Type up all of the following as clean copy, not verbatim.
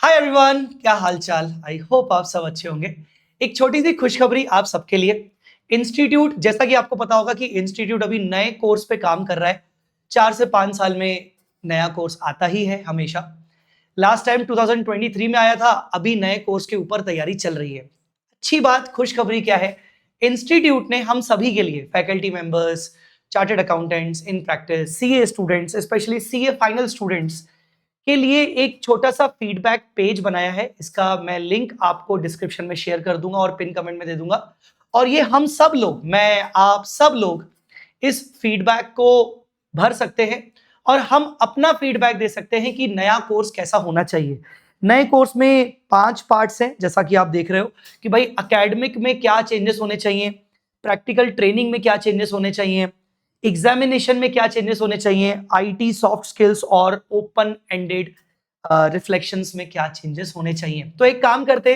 Hi everyone, क्या हाल चाल। I hope आप सब अच्छे होंगे। एक छोटी सी खुशखबरी आप सबके लिए। इंस्टीट्यूट, जैसा कि आपको पता होगा कि इंस्टीट्यूट अभी नए कोर्स पे काम कर रहा है। 4 से 5 साल में नया कोर्स आता ही है हमेशा। लास्ट टाइम 2023 में आया था, अभी नए कोर्स के ऊपर तैयारी चल रही है। अच्छी बात, खुशखबरी क्या है? इंस्टीट्यूट ने हम सभी के लिए, फैकल्टी मेंबर्स, चार्टर्ड अकाउंटेंट्स इन practice, CA students, specially CA final students के लिए एक छोटा सा फीडबैक पेज बनाया है। इसका मैं लिंक आपको डिस्क्रिप्शन में शेयर कर दूंगा और पिन कमेंट में दे दूंगा। और ये हम सब लोग, मैं आप सब लोग इस फीडबैक को भर सकते हैं और हम अपना फीडबैक दे सकते हैं कि नया कोर्स कैसा होना चाहिए। नए कोर्स में 5 पार्ट्स हैं, जैसा कि आप देख रहे हो कि भाई एकेडमिक में क्या चेंजेस होने चाहिए, प्रैक्टिकल ट्रेनिंग में क्या चेंजेस होने चाहिए, एग्जामिनेशन में क्या चेंजेस होने चाहिए, आईटी सॉफ्ट स्किल्स और ओपन एंडेड रिफ्लेक्शंस में क्या चेंजेस होने चाहिए। तो एक काम करते,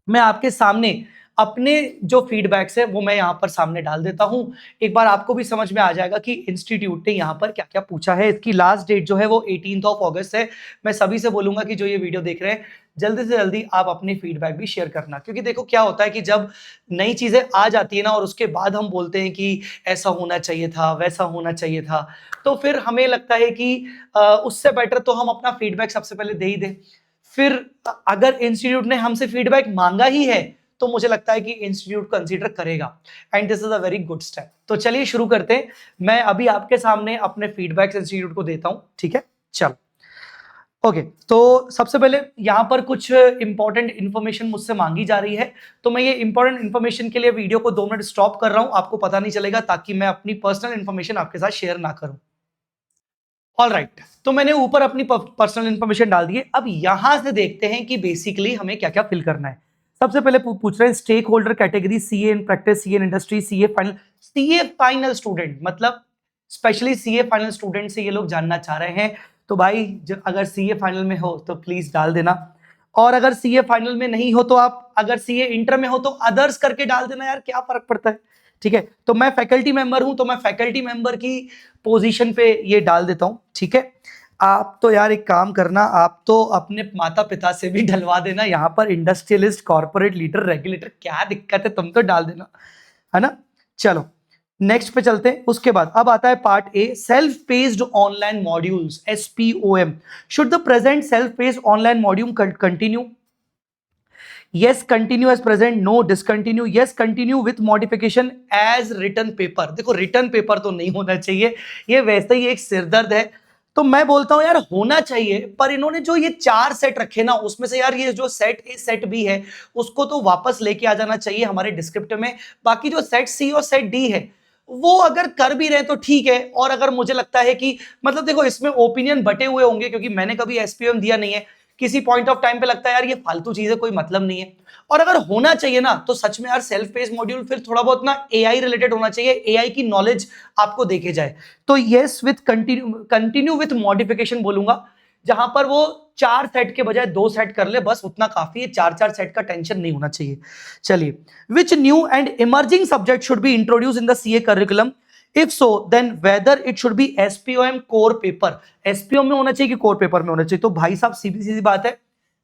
मैं आपके सामने अपने जो फीडबैक्स है वो मैं यहाँ पर सामने डाल देता हूँ। एक बार आपको भी समझ में आ जाएगा कि इंस्टीट्यूट ने यहाँ पर क्या क्या पूछा है। इसकी लास्ट डेट जो है वो 18 अगस्त है। मैं सभी से बोलूंगा कि जो ये वीडियो देख रहे हैं, जल्दी से जल्दी आप अपनी फीडबैक भी शेयर करना, क्योंकि देखो क्या होता है कि जब नई चीजें आ जाती है ना और उसके बाद हम बोलते हैं कि ऐसा होना चाहिए था, वैसा होना चाहिए था, तो फिर हमें लगता है कि उससे बेटर तो हम अपना फीडबैक सबसे पहले दे ही दें। फिर अगर इंस्टीट्यूट ने हमसे फीडबैक मांगा ही है तो मुझे लगता है कि इंस्टीट्यूट कंसीडर करेगा, and this is a very good step. तो चलिए शुरू करते हैं। मैं अभी आपके सामने अपने फीडबैक्स इंस्टीट्यूट को देता हूं, ठीक है? चलो, ओके। तो सबसे पहले यहां पर कुछ इंपॉर्टेंट इंफॉर्मेशन मुझसे मांगी जा रही है, तो मैं ये इंपॉर्टेंट इंफॉर्मेशन के लिए वीडियो को 2 मिनट स्टॉप कर रहा हूं, आपको पता नहीं चलेगा, ताकि मैं अपनी पर्सनल इंफॉर्मेशन आपके साथ शेयर ना करूं। ऑल राइट, तो मैंने ऊपर अपनी पर्सनल इंफॉर्मेशन डाल दी है। अब यहां से देखते हैं कि बेसिकली हमें क्या क्या फिल करना है। सबसे पहले पूछ रहे हैं stakeholder category, CA in practice, CA in industry, CA final student, मतलब स्पेशली सीए फाइनल स्टूडेंट से ये लोग जानना चाह रहे हैं। तो भाई अगर सीए फाइनल में हो तो प्लीज डाल देना, और अगर सीए फाइनल में नहीं हो तो आप, अगर सीए इंटर में हो तो अदर्स करके डाल देना यार, क्या फर्क पड़ता है। ठीक है, तो मैं फैकल्टी मेंबर हूं तो मैं फैकल्टी मेंबर की पोजीशन पे ये डाल देता हूं, ठीक है। आप तो यार एक काम करना, आप तो अपने माता पिता से भी डलवा देना, यहां पर इंडस्ट्रियलिस्ट, कॉर्पोरेट लीडर, रेगुलेटर, क्या दिक्कत है, तुम तो डाल देना, है ना। चलो नेक्स्ट पे चलते हैं। उसके बाद अब आता है part A, self paced online modules, SPOM। Should the present self paced online module continue? yes continue as present, no discontinue, yes continue with modification as written paper। देखो रिटर्न पेपर तो नहीं होना चाहिए, ये वैसे ही एक सिरदर्द है। तो मैं बोलता हूं यार होना चाहिए, पर इन्होंने जो ये 4 सेट रखे ना, उसमें से यार ये जो सेट ए सेट बी है उसको तो वापस लेके आ जाना चाहिए हमारे डिस्क्रिप्टिव में। बाकी जो सेट सी और सेट डी है वो अगर कर भी रहे तो ठीक है। और अगर मुझे लगता है कि, मतलब देखो इसमें ओपिनियन बटे हुए होंगे, क्योंकि मैंने कभी एसपीएम दिया नहीं है, किसी पॉइंट ऑफ टाइम पे लगता है यार ये फालतू चीजें, कोई मतलब नहीं है। और अगर होना चाहिए ना तो सच में यार सेल्फ पेस मॉड्यूल फिर थोड़ा बहुत ना एआई रिलेटेड होना चाहिए, एआई की नॉलेज आपको देखे जाए। तो yes with continue with modification बोलूंगा, जहां पर वो 4 सेट के बजाय 2 सेट कर ले, बस उतना काफी है, 4 सेट का टेंशन नहीं होना चाहिए। चलिए, which new and emerging subject should be introduce in the CA curriculum? If so then whether it should be SPOM core paper. SPOM में होना चाहिए कि कोर पेपर में होना चाहिए? तो भाई साहब सीधी सीधी बात है,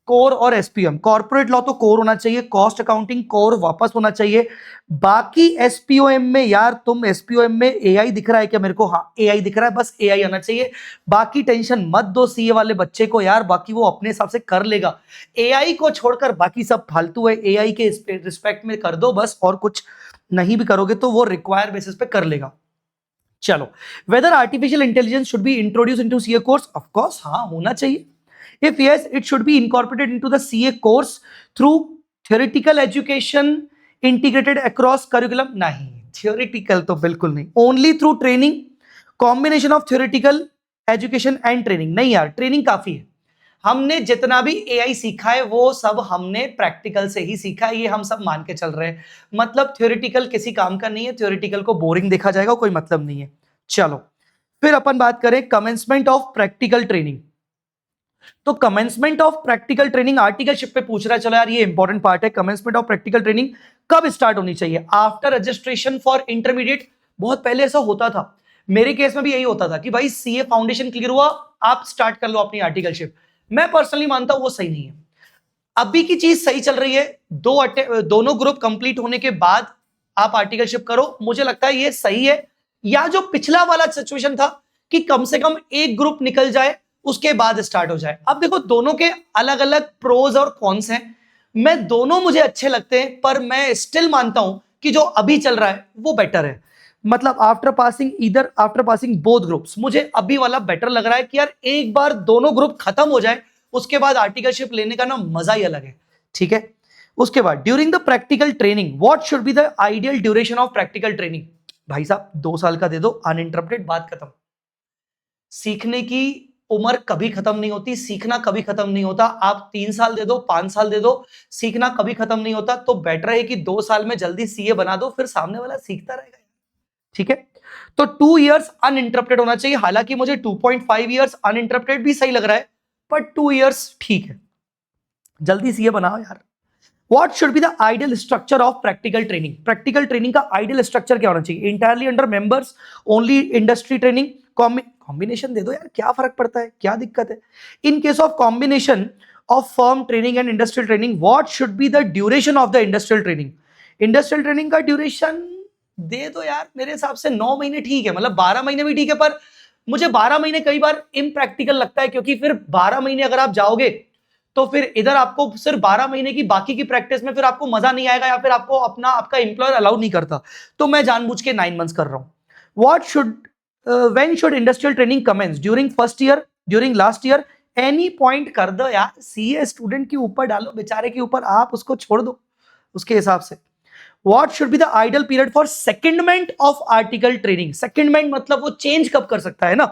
कोर और एसपीएम। कॉर्पोरेट लॉ तो कोर होना चाहिए, कॉस्ट अकाउंटिंग कोर वापस होना चाहिए। बाकी एसपीओएम में यार, तुम एसपीओएम में एआई दिख रहा है क्या मेरे को? हाँ एआई दिख रहा है, बस एआई आना चाहिए। बाकी टेंशन मत दो सीए वाले बच्चे को यार, बाकी वो अपने हिसाब से कर लेगा। एआई को छोड़कर बाकी सब फालतू है, एआई के रिस्पेक्ट में कर दो बस, और कुछ नहीं भी करोगे तो वो रिक्वायर बेसिस पे कर लेगा। चलो, whether artificial intelligence should be introduce into CA course? Of course हाँ, होना चाहिए। If yes, it should be incorporated into the CA course through theoretical education integrated across curriculum? नहीं, थ्योरेटिकल तो बिल्कुल नहीं, only through training, combination of theoretical education and training. नहीं यार, training काफी है। हमने जितना भी एआई सीखा है वो सब हमने प्रैक्टिकल से ही सीखा है, ये हम सब मान के चल रहे हैं। मतलब थ्योरेटिकल किसी काम का नहीं है, थ्योरेटिकल को बोरिंग देखा जाएगा, कोई मतलब नहीं है। चलो, फिर अपन बात करें कमेंसमेंट ऑफ प्रैक्टिकल ट्रेनिंग। तो commencement of practical training articleship पे पूछ रहा है। चलो यार, ये इंपॉर्टेंट पार्ट है। कमेंसमेंट ऑफ प्रैक्टिकल ट्रेनिंग कब स्टार्ट होनी चाहिए? After registration for intermediate. बहुत पहले ऐसा होता था, मेरे केस में भी यही होता था कि भाई सीए फाउंडेशन क्लियर हुआ, आप स्टार्ट कर लो अपनी आर्टिकलशिप। मैं पर्सनली मानता हूं वो सही नहीं है। अभी की चीज सही चल रही है, दोनों ग्रुप कंप्लीट होने के बाद आप आर्टिकलशिप करो, मुझे लगता है ये सही है। या जो पिछला वाला सिचुएशन था कि कम से कम एक ग्रुप निकल जाए उसके बाद स्टार्ट हो जाए। अब देखो दोनों के अलग अलग प्रोज और कॉन्स हैं, मैं दोनों मुझे अच्छे लगते हैं, पर मैं स्टिल मानता हूं कि जो अभी चल रहा है वो बेटर है। मतलब आफ्टर पासिंग बोथ ग्रुप्स, मुझे अभी वाला बेटर लग रहा है कि यार एक बार दोनों ग्रुप खत्म हो जाए उसके बाद आर्टिकलशिप लेने का ना मजा ही अलग है। ठीक है, उसके बाद during the practical training what should be the ideal duration of practical training. भाई साहब 2 साल का दे दो, अनइंटरप्टेड, बात खत्म। सीखने की उम्र कभी खत्म नहीं होती, सीखना कभी खत्म नहीं होता। आप 3 साल दे दो, 5 साल दे दो, सीखना कभी खत्म नहीं होता। तो बेटर है कि 2 साल में जल्दी सीए बना दो, फिर सामने वाला सीखता रहेगा। ठीक है, तो 2 इयर्स अनइंटरप्टेड होना चाहिए। हालांकि मुझे 2.5 इयर्स अनइंटरप्टेड भी सही लग रहा है, पर 2 इयर्स ठीक है, जल्दी सीए बनाओ यार। What should be the ideal structure of practical training? Practical training का ideal structure क्या होना चाहिए? Entirely under members, only industry training, combination दे दो यार, क्या फर्क पड़ता है, क्या दिक्कत है? In case of combination of firm training and industrial training, what should be the duration of the industrial training? Industrial training का duration दे दो यार, मेरे हिसाब से 9 महीने ठीक है, मतलब 12 महीने भी ठीक है, पर मुझे 12 महीने कई बार इम्प्रैक्टिकल लगता है, क्योंकि फिर 12 महीने अगर आप जाओगे तो फिर इधर आपको सिर्फ 12 महीने की बाकी की प्रैक्टिस में फिर आपको मजा नहीं आएगा, या फिर आपको आपका एम्प्लॉयर अलाउ नहीं करता। तो मैं जानबूझ के 9 मंथ्स कर रहा हूं। When should industrial training commence? During first year, during last year, any point कर दो यार, सीए स्टूडेंट के ऊपर डालो, बेचारे के ऊपर, आप उसको छोड़ दो उसके हिसाब से। What should be the ideal period for secondment of article training? Secondment मतलब वो चेंज कब कर सकता है ना।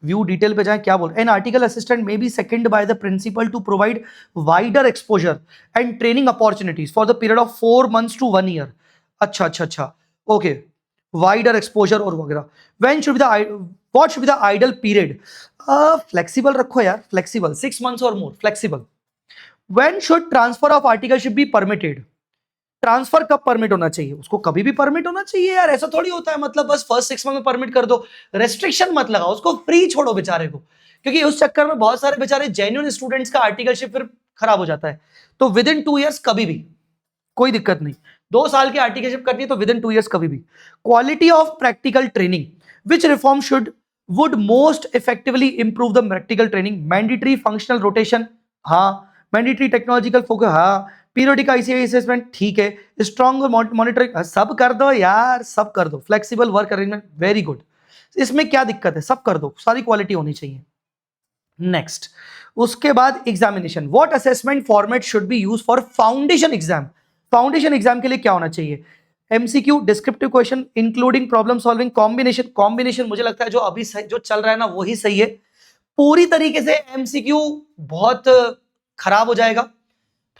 व्यू डिटेल पे जाए, क्या बोल, an article assistant may be second by the principal to provide wider exposure and training opportunities for the period of 4 months to 1 year। अच्छा अच्छा अच्छा, ओके, वाइडर एक्सपोजर और वगैरह। When should be the what should be the ideal period? Flexible रखो यार, flexible, 6 months और more, flexible. When should transfer of articleship be permitted? Transfer कब permit होना चाहिए? उसको कभी भी परमिट होना चाहिए यार, ऐसा थोड़ी होता है मतलब बस फर्स्ट 6 मंथ में परमिट कर दो। रेस्ट्रिक्शन मत लगाओ, उसको फ्री छोड़ो बेचारे को, क्योंकि उस चक्कर में बहुत सारे बेचारे जेन्युइन स्टूडेंट्स का आर्टिकलशिप फिर खराब हो जाता है। तो विद इन 2 इयर्स कभी भी कोई दिक्कत नहीं, 2 साल की आर्टिकलशिप करनी है तो विद इन 2 इयर्स कभी भी। Quality of practical training, which reform should would most effectively improve the practical training? Mandatory functional rotation, हाँ। मैंडेटरी टेक्नोलॉजिकल फोकस, हाँ। पीरियोडिक आईसीआई असेसमेंट, ठीक है। स्ट्रॉन्ग मॉनिटरिंग, सब कर दो यार, सब कर दो। Flexible work arrangement, very good, इसमें क्या दिक्कत है, सब कर दो, सारी क्वालिटी होनी चाहिए। नेक्स्ट, उसके बाद examination, what assessment format should be use for foundation exam? Foundation exam के लिए क्या होना चाहिए? MCQ, descriptive question including problem solving, combination मुझे लगता है जो अभी जो चल रहा है ना वही सही है। पूरी तरीके से एमसीक्यू बहुत खराब हो जाएगा,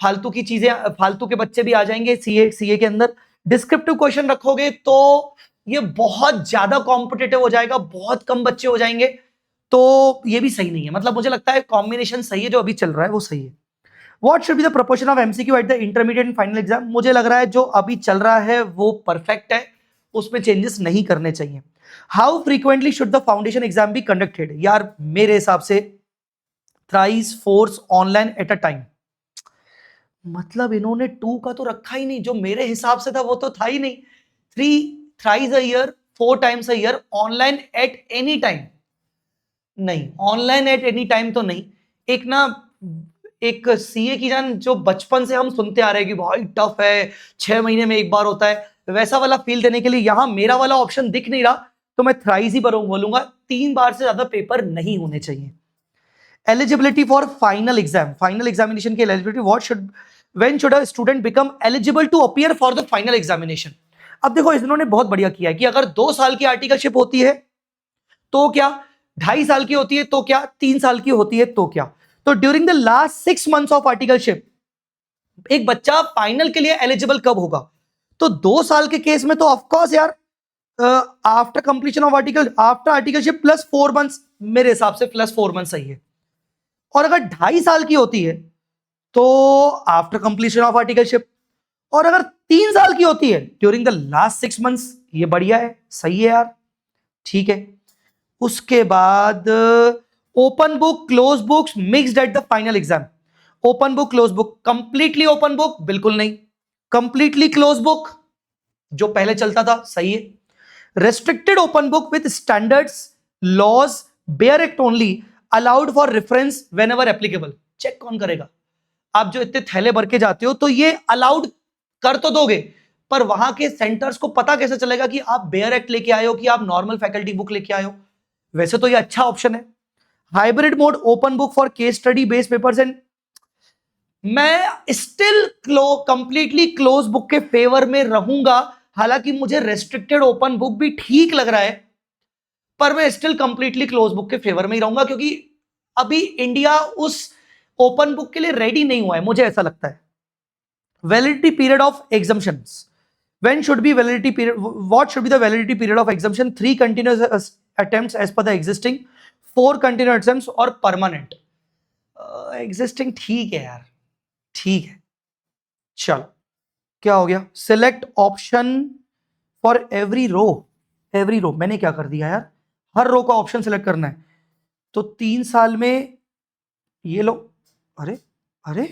फालतू की चीजें, फालतू के बच्चे भी आ जाएंगे सीए के अंदर। डिस्क्रिप्टिव क्वेश्चन रखोगे तो ये बहुत ज्यादा कॉम्पिटिटिव हो जाएगा, बहुत कम बच्चे हो जाएंगे, तो ये भी सही नहीं है। मतलब मुझे लगता है कॉम्बिनेशन सही है, जो अभी चल रहा है वो सही है। What should be the proportion of MCQ at the intermediate and final exam? मुझे लग रहा है जो अभी चल रहा है वो परफेक्ट है, उसमें चेंजेस नहीं करने चाहिए। How frequently should the foundation exam be conducted? यार मेरे हिसाब से thrice force online at a time. मतलब इन्होंने 2 का तो रखा ही नहीं, जो मेरे हिसाब से था वो तो था ही नहीं। 3 thrice a year, 4 times a year, online at any time नहीं, ऑनलाइन एट एनी टाइम तो नहीं। एक ना, एक सीए की जान जो बचपन से हम सुनते आ रहे हैं कि भाई टफ है, 6 महीने में एक बार होता है, वैसा वाला फील देने के लिए यहां मेरा वाला ऑप्शन दिख नहीं रहा, तो मैं थ्राइस ही बोलूंगा। 3 बार से ज्यादा पेपर नहीं होने चाहिए। Eligibility for final exam, final examination की eligibility, what should, when should a student become eligible to appear for the final examination? अब देखो इन्होंने बहुत बढ़िया किया है कि अगर 2 साल की आर्टिकलशिप होती है तो क्या, 2.5 साल की होती है तो क्या, 3 साल की होती है तो क्या। तो during the last 6 months of articleship एक बच्चा फाइनल के लिए एलिजिबल कब होगा? तो 2 साल के केस में तो ऑफकोर्स यार after completion of after articleship plus 4 months, मेरे हिसाब से प्लस 4 months सही है। और अगर 2.5 साल की होती है तो आफ्टर कंप्लीशन ऑफ आर्टिकलशिप, और अगर 3 साल की होती है ड्यूरिंग द लास्ट 6 months, ये बढ़िया है, सही है यार, ठीक है। उसके बाद open book, close books, mixed at the final exam. Open book, close book, completely open book बिल्कुल नहीं, कंप्लीटली क्लोज बुक जो पहले चलता था सही है, restricted open book with standards, laws, bare act only, allowed for reference whenever applicable। Check कौन करेगा? आप जो इतने थैले भर के जाते हो तो ये अलाउड कर तो दोगे, पर वहां के सेंटर्स को पता कैसे चलेगा कि आप बेयर एक्ट लेके आए हो कि आप नॉर्मल फैकल्टी बुक लेके आए हो? वैसे तो ये अच्छा ऑप्शन है। Hybrid mode, open book for case study based papers and, मैं स्टिल कंप्लीटली क्लोज बुक के फेवर में रहूंगा। हालांकि मुझे रेस्ट्रिक्टेड ओपन बुक भी ठीक लग रहा है, पर मैं स्टिल कंप्लीटली क्लोज बुक के फेवर में ही रहूंगा, क्योंकि अभी इंडिया उस ओपन बुक के लिए रेडी नहीं हुआ है, मुझे ऐसा लगता है। Validity period of exemptions, when should be validity period, what should be the validity period of exemption? 3 continuous attempts as per the existing, 4 continuous attempts और permanent। existing ठीक है यार, ठीक है। चलो क्या हो गया? Select option for every row. Every row मैंने क्या कर दिया यार, हर रो का ऑप्शन सिलेक्ट करना है। तो 3 साल में ये लो, अरे अरे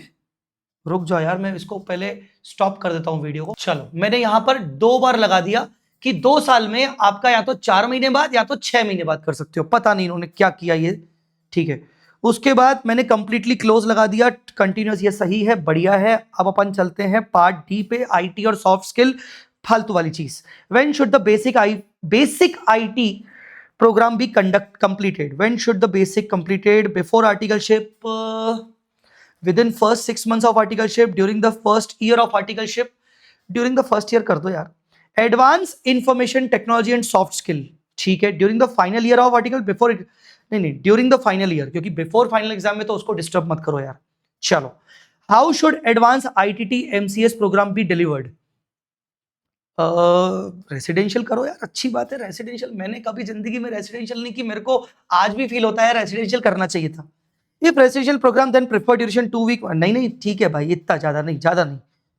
रुक जाओ यार, मैं इसको पहले स्टॉप कर देता हूं वीडियो को। चलो मैंने यहां पर 2 बार लगा दिया कि 2 साल में आपका या तो 4 महीने बाद या तो 6 महीने बाद कर सकते हो, पता नहीं इन्होंने क्या किया ये, ठीक है। उसके बाद मैंने कंप्लीटली क्लोज लगा दिया, कंटिन्यूअस, ये सही है, बढ़िया है। अब अपन चलते हैं पार्ट डी पे, आईटी और सॉफ्ट स्किल, फालतू वाली चीज। When should the basic IT program B conduct completed? When should the basic completed? Before articleship, within first 6 months of articleship, during the first year of articleship, during the first year कर दो यार। Advance information technology and soft skill, ठीक है, during the final year of article, before, नहीं during the final year, क्योंकि before final exam में तो उसको डिस्टर्ब मत करो यार। चलो, how should advance ITT MCS program be delivered? Residential करो यार, अच्छी बात है रेसिडेंशियल। मैंने कभी जिंदगी में रेसिडेंशियल नहीं की, मेरे को आज भी फील होता है रेसिडेंशियल करना चाहिए था। If residential program then prefer duration 2 week, नहीं ठीक है भाई, इतना ज्यादा नहीं,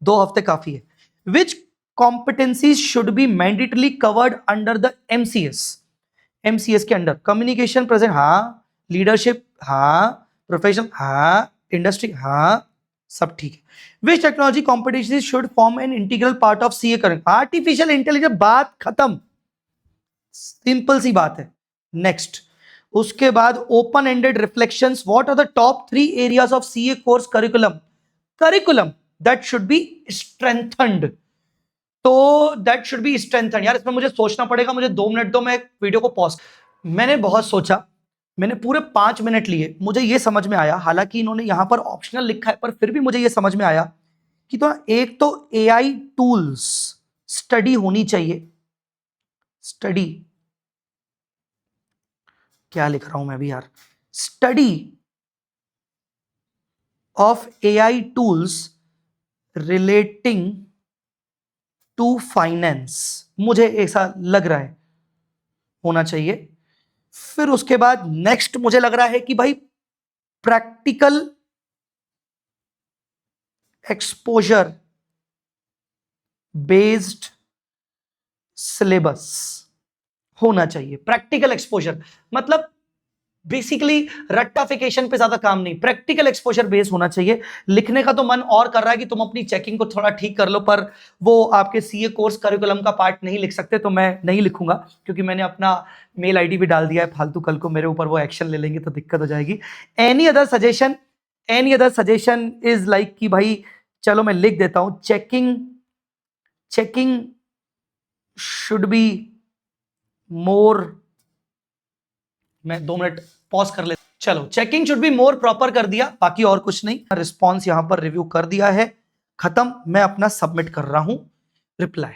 2 हफ्ते काफी है। Which competencies should be mandatorily covered under the MCS? MCS के अंडर कम्युनिकेशन प्रेजेंट, हाँ, लीडरशिप, हाँ, प्रोफेशनल, हाँ, इंडस्ट्री, हाँ, सब ठीक है। Which technology competencies should form an integral part of CA करेंगे? आर्टिफिशियल इंटेलिजेंस, बात खत्म, सिंपल सी बात है। नेक्स्ट, उसके बाद open ended reflections, what are the top 3 areas of CA course curriculum that should be strengthened? तो दैट शुड बी स्ट्रेंथन्ड यार, इसमें मुझे सोचना पड़ेगा, मुझे 2 मिनट दो, मैं वीडियो को पॉज। मैंने बहुत सोचा, मैंने पूरे 5 मिनट लिए, मुझे ये समझ में आया, हालांकि इन्होंने यहां पर ऑप्शनल लिखा है, पर फिर भी मुझे ये समझ में आया कि तो एक तो एआई टूल्स स्टडी होनी चाहिए। स्टडी क्या लिख रहा हूं मैं भी यार, study of AI tools relating to finance, मुझे ऐसा लग रहा है होना चाहिए। फिर उसके बाद नेक्स्ट मुझे लग रहा है कि भाई प्रैक्टिकल एक्सपोजर बेस्ड सिलेबस होना चाहिए। प्रैक्टिकल एक्सपोजर मतलब बेसिकली रट्टाफिकेशन पे ज्यादा काम नहीं, प्रैक्टिकल एक्सपोजर बेस होना चाहिए। लिखने का तो मन और कर रहा है कि तुम अपनी चेकिंग को थोड़ा ठीक कर लो, पर वो आपके सीए कोर्स करिकुलम का पार्ट नहीं लिख सकते, तो मैं नहीं लिखूंगा, क्योंकि मैंने अपना मेल आईडी भी डाल दिया है फालतू, कल को मेरे ऊपर वो एक्शन ले लेंगे तो दिक्कत हो जाएगी। Any other suggestion is like कि भाई चलो मैं लिख देता हूं, चेकिंग शुड बी मोर, मैं 2 मिनट पॉज कर ले, चलो checking should be more proper कर दिया, बाकी और कुछ नहीं। रिस्पॉन्स यहां पर रिव्यू कर दिया है, खत्म, मैं अपना सबमिट कर रहा हूं रिप्लाई।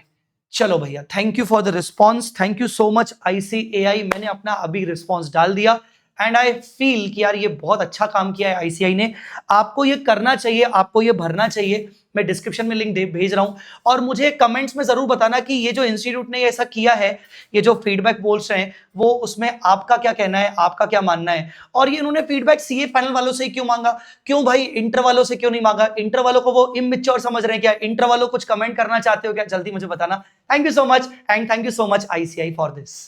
चलो भैया, thank you for the response, thank you so much ICAI। मैंने अपना अभी रिस्पॉन्स डाल दिया एंड आई फील कि यार ये बहुत अच्छा काम किया है ICAI ने। आपको ये करना चाहिए, आपको ये भरना चाहिए। मैं डिस्क्रिप्शन में लिंक भेज रहा हूं, और मुझे कमेंट्स में जरूर बताना कि ये जो इंस्टीट्यूट ने ऐसा किया है, ये जो फीडबैक बोल रहे हैं, वो उसमें आपका क्या कहना है, आपका क्या मानना है। और ये इन्होंने फीडबैक सीए फाइनल वालों से क्यों मांगा, क्यों भाई इंटर वालों से क्यों नहीं मांगा? इंटर वालों को वो इमैच्योर समझ रहे हैं क्या? इंटर वालों कुछ कमेंट करना चाहते हो क्या? जल्दी मुझे बताना। Thank you so much and thank you so much ICAI for this.